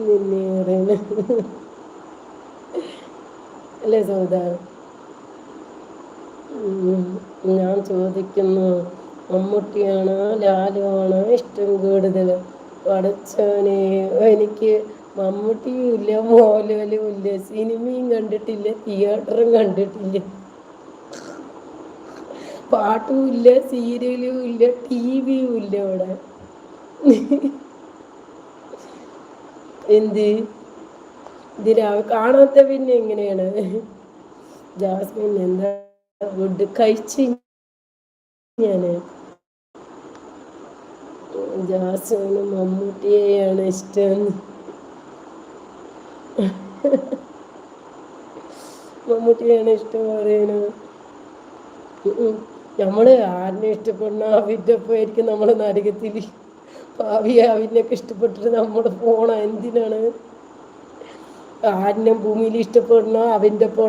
നിന്നെ പറയുന്ന അല്ലേ സൗദ? ഞാൻ ചോദിക്കുന്നു, മമ്മൂട്ടിയാണോ ലാലുവാണോ ഇഷ്ടം കൂടുതൽ? പഠിച്ചവനെ, എനിക്ക് മമ്മൂട്ടിയും ഇല്ല മോഹൻലാലും ഇല്ല, സിനിമയും കണ്ടിട്ടില്ല, തിയേറ്ററും കണ്ടിട്ടില്ല, പാട്ടും ഇല്ല, സീരിയലും ഇല്ല, ടി വിയും ഇല്ല ഇവിടെ. എന്ത് ഇതിനാ കാണാത്ത പിന്നെ എങ്ങനെയാണ്? ജാസ്മിൻ എന്താ ഫുഡ് കഴിച്ച്? ഞാന് ജാസ്മിന് മമ്മൂട്ടിയെയാണ് ഇഷ്ടം. മമ്മൂട്ടിയാണ് ഇഷ്ടം പറയണു. നമ്മള് ആരിനെ ഇഷ്ടപ്പെടണ അവൻ്റെ ഒപ്പമായിരിക്കും നമ്മളെ നരകത്തിൽ. ഭാവിയെ അവനൊക്കെ ഇഷ്ടപ്പെട്ടിട്ട് നമ്മൾ പോണ എന്തിനാണ്? ആരിനെ ഭൂമിയിൽ ഇഷ്ടപ്പെടണോ അവൻ്റെ ഒപ്പം